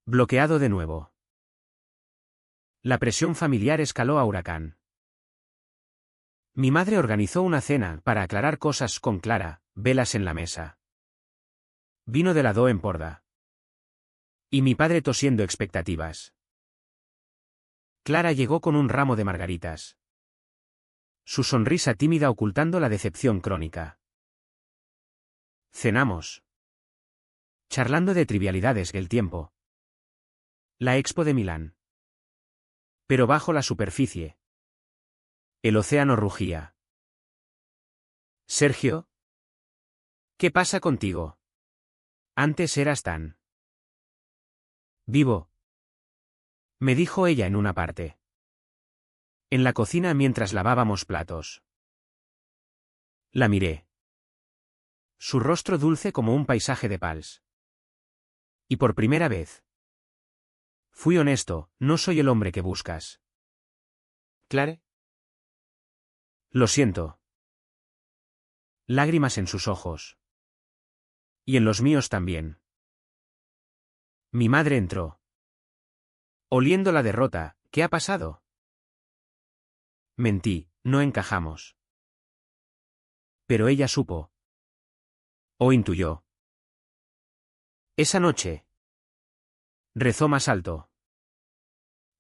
Bloqueado de nuevo. La presión familiar escaló a huracán. Mi madre organizó una cena para aclarar cosas con Clara, velas en la mesa. Vino de la Do en Porda. Y mi padre tosiendo expectativas. Clara llegó con un ramo de margaritas. Su sonrisa tímida ocultando la decepción crónica. Cenamos. Charlando de trivialidades del tiempo. La Expo de Milán. Pero bajo la superficie. El océano rugía. Sergio. ¿Qué pasa contigo? Antes eras tan vivo. Me dijo ella en una parte. En la cocina mientras lavábamos platos. La miré. Su rostro dulce como un paisaje de Pals. Y por primera vez. Fui honesto, no soy el hombre que buscas. ¿Clare? Lo siento. Lágrimas en sus ojos. Y en los míos también. Mi madre entró. Oliendo la derrota, ¿qué ha pasado? Mentí, no encajamos. Pero ella supo. O intuyó. Esa noche. Rezó más alto.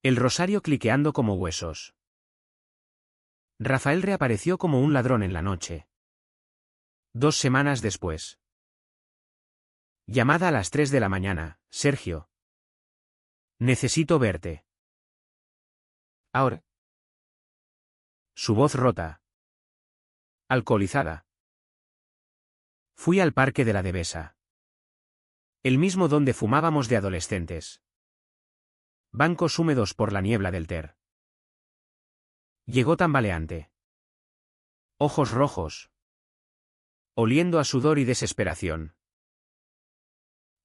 El rosario cliqueando como huesos. Rafael reapareció como un ladrón en la noche. 2 semanas después. Llamada a las 3 de la mañana, Sergio. Necesito verte. Ahora. Su voz rota. Alcoholizada. Fui al parque de la Devesa. El mismo donde fumábamos de adolescentes. Bancos húmedos por la niebla del Ter. Llegó tambaleante. Ojos rojos. oliendo a sudor y desesperación.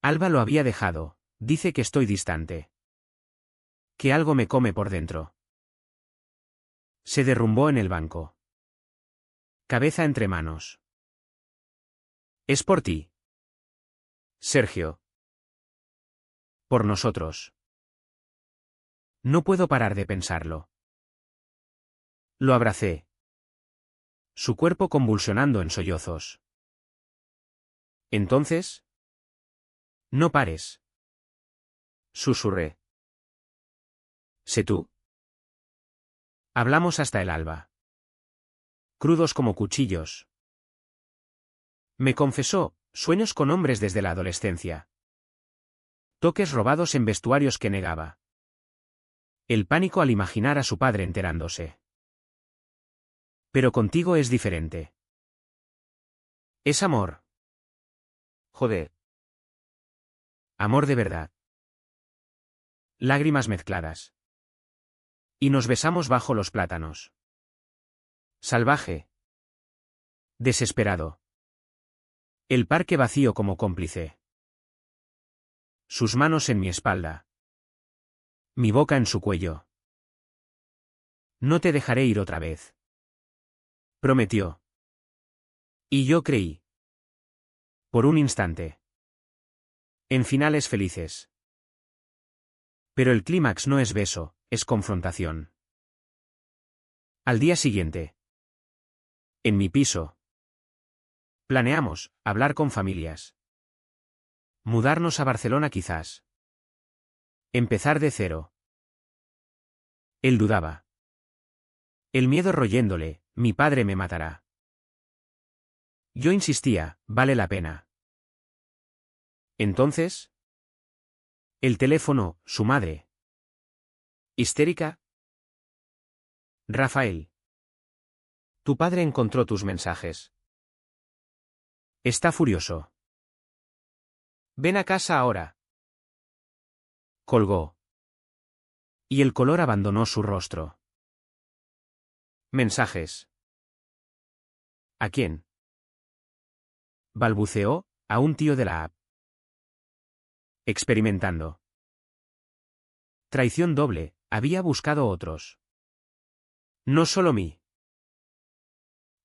Alba lo había dejado, dice que estoy distante. Que algo me come por dentro. Se derrumbó en el banco. Cabeza entre manos. Es por ti. Sergio. Por nosotros. No puedo parar de pensarlo. Lo abracé. Su cuerpo convulsionando en sollozos. Entonces. No pares. Susurré. Sé tú. Hablamos hasta el alba. Crudos como cuchillos. Me confesó, sueños con hombres desde la adolescencia. Toques robados en vestuarios que negaba. El pánico al imaginar a su padre enterándose. Pero contigo es diferente. Es amor. Joder. Amor de verdad. Lágrimas mezcladas. Y nos besamos bajo los plátanos. Salvaje. Desesperado. El parque vacío como cómplice. Sus manos en mi espalda. Mi boca en su cuello. No te dejaré ir otra vez. Prometió. Y yo creí. Por un instante. En finales felices. Pero el clímax no es beso, es confrontación. Al día siguiente. En mi piso. Planeamos, hablar con familias. Mudarnos a Barcelona quizás. Empezar de cero. Él dudaba. El miedo royéndole, mi padre me matará. Yo insistía, vale la pena. Entonces. El teléfono, su madre. ¿Histérica? Rafael. Tu padre encontró tus mensajes. Está furioso. Ven a casa ahora. Colgó. Y el color abandonó su rostro. Mensajes. ¿A quién? Balbuceó, a un tío de la app. Experimentando. Traición doble, había buscado otros. No solo mí.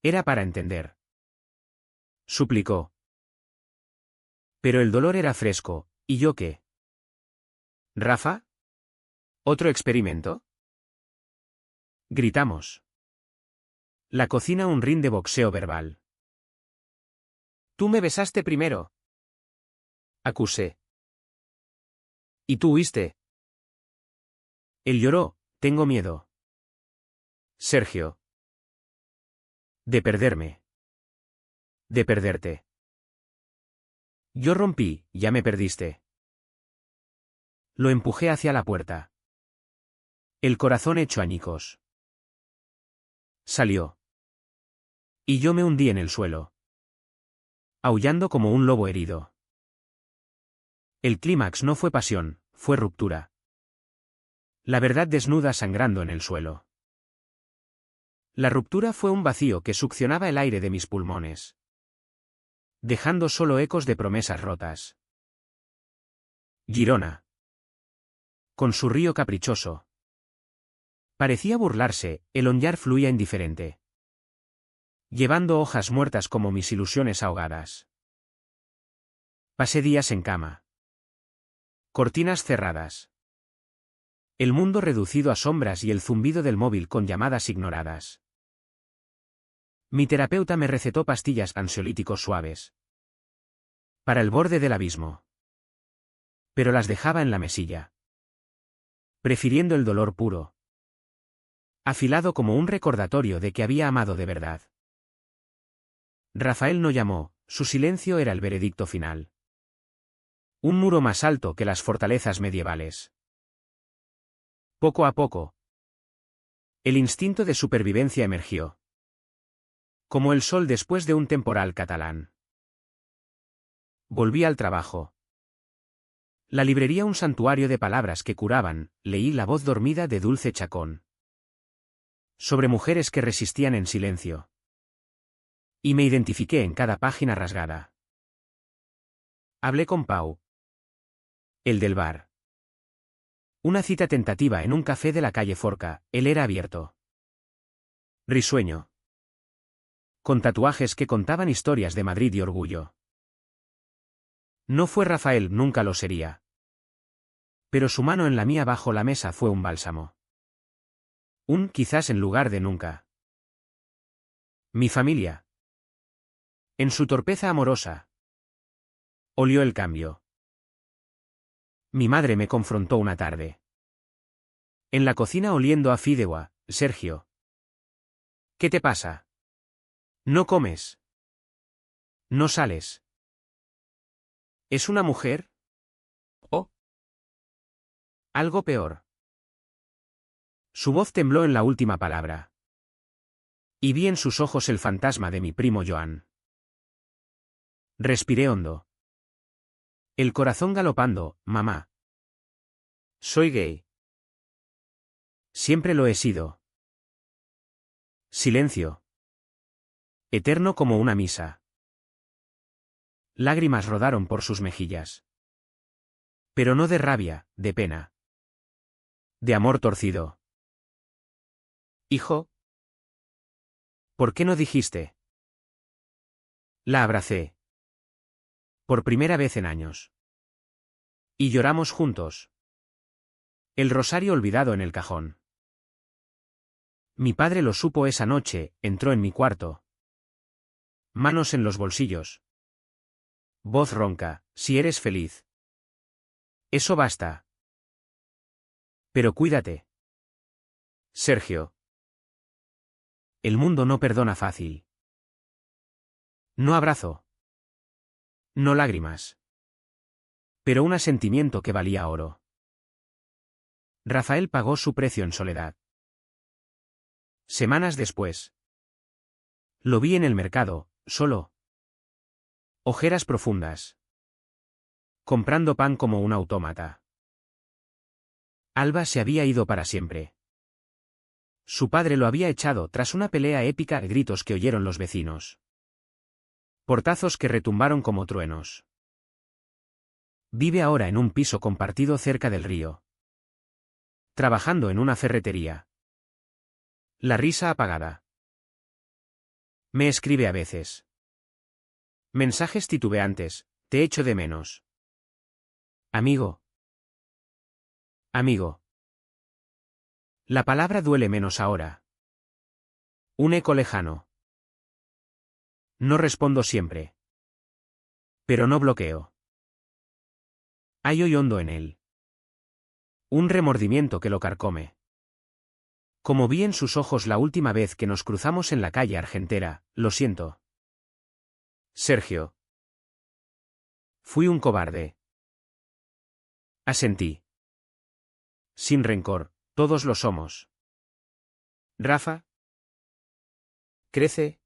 Era para entender. Suplicó. Pero el dolor era fresco, ¿y yo qué? ¿Rafa? ¿Otro experimento? Gritamos. La cocina un ring de boxeo verbal. Tú me besaste primero. Acusé. ¿Y tú huiste? Él lloró, tengo miedo. Sergio. De perderme. De perderte. Yo rompí, ya me perdiste. Lo empujé hacia la puerta. El corazón hecho añicos. Salió. Y yo me hundí en el suelo. Aullando como un lobo herido. El clímax no fue pasión, fue ruptura. La verdad desnuda sangrando en el suelo. La ruptura fue un vacío que succionaba el aire de mis pulmones. Dejando solo ecos de promesas rotas. Girona. Con su río caprichoso. Parecía burlarse, el onyar fluía indiferente. Llevando hojas muertas como mis ilusiones ahogadas. Pasé días en cama. Cortinas cerradas. El mundo reducido a sombras y el zumbido del móvil con llamadas ignoradas. Mi terapeuta me recetó pastillas ansiolíticos suaves. Para el borde del abismo. Pero las dejaba en la mesilla. Prefiriendo el dolor puro. Afilado como un recordatorio de que había amado de verdad. Rafael no llamó, su silencio era el veredicto final. Un muro más alto que las fortalezas medievales. Poco a poco. El instinto de supervivencia emergió. Como el sol después de un temporal catalán. Volví al trabajo. La librería un santuario de palabras que curaban, leí La voz dormida de Dulce Chacón. Sobre mujeres que resistían en silencio. Y me identifiqué en cada página rasgada. Hablé con Pau. El del bar. Una cita tentativa en un café de la calle Forca, él era abierto. Risueño. Con tatuajes que contaban historias de Madrid y orgullo. No fue Rafael, nunca lo sería. Pero su mano en la mía bajo la mesa fue un bálsamo. Un quizás en lugar de nunca. Mi familia. En su torpeza amorosa. Olió el cambio. Mi madre me confrontó una tarde. En la cocina oliendo a fideuá. Sergio. ¿Qué te pasa? ¿No comes? ¿No sales? ¿Es una mujer? ¿O algo peor? Su voz tembló en la última palabra. Y vi en sus ojos el fantasma de mi primo Joan. Respiré hondo. El corazón galopando, mamá. Soy gay. Siempre lo he sido. Silencio. Eterno como una misa. Lágrimas rodaron por sus mejillas. Pero no de rabia, de pena. De amor torcido. Hijo. ¿Por qué no dijiste? La abracé. Por primera vez en años. Y lloramos juntos. El rosario olvidado en el cajón. Mi padre lo supo esa noche, entró en mi cuarto. Manos en los bolsillos. Voz ronca, si eres feliz. Eso basta. Pero cuídate. Sergio. El mundo no perdona fácil. No abrazo. No lágrimas. Pero un asentimiento que valía oro. Rafael pagó su precio en soledad. Semanas después. Lo vi en el mercado, solo. Ojeras profundas. Comprando pan como un autómata. Alba se había ido para siempre. Su padre lo había echado tras una pelea épica, gritos que oyeron los vecinos. Portazos que retumbaron como truenos. Vive ahora en un piso compartido cerca del río. Trabajando en una ferretería. La risa apagada. Me escribe a veces. Mensajes titubeantes, te echo de menos. Amigo. Amigo. La palabra duele menos ahora. Un eco lejano. No respondo siempre. Pero no bloqueo. Hay hoy hondo en él. Un remordimiento que lo carcome. Como vi en sus ojos la última vez que nos cruzamos en la calle Argentera, lo siento. Sergio. Fui un cobarde. Asentí. Sin rencor, todos lo somos. Rafa. Crece.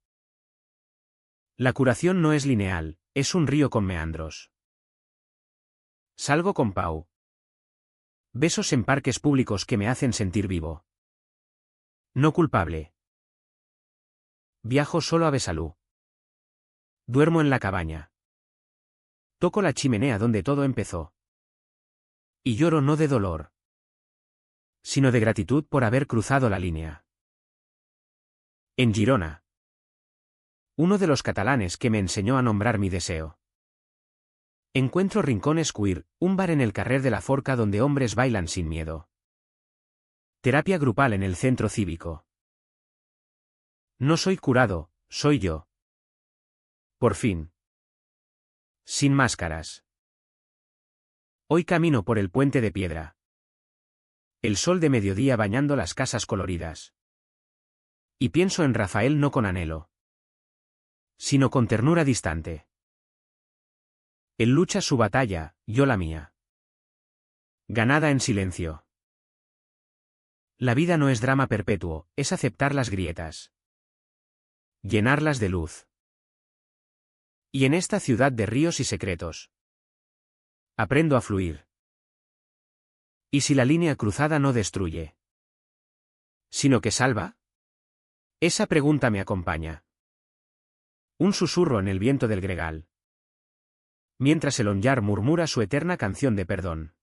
La curación no es lineal, es un río con meandros. Salgo con Pau. Besos en parques públicos que me hacen sentir vivo. No culpable. Viajo solo a Besalú. Duermo en la cabaña. Toco la chimenea donde todo empezó. Y lloro no de dolor, sino de gratitud por haber cruzado la línea. En Girona. Uno de los catalanes que me enseñó a nombrar mi deseo. Encuentro Rincones Queer, un bar en el carrer de la Forca donde hombres bailan sin miedo. Terapia grupal en el centro cívico. No soy curado, soy yo. Por fin. Sin máscaras. Hoy camino por el puente de piedra. El sol de mediodía bañando las casas coloridas. Y pienso en Rafael no con anhelo, sino con ternura distante. Él lucha su batalla, yo la mía. Ganada en silencio. La vida no es drama perpetuo, es aceptar las grietas. Llenarlas de luz. Y en esta ciudad de ríos y secretos. Aprendo a fluir. ¿Y si la línea cruzada no destruye, sino que salva? Esa pregunta me acompaña. Un susurro en el viento del gregal. Mientras el onyar murmura su eterna canción de perdón.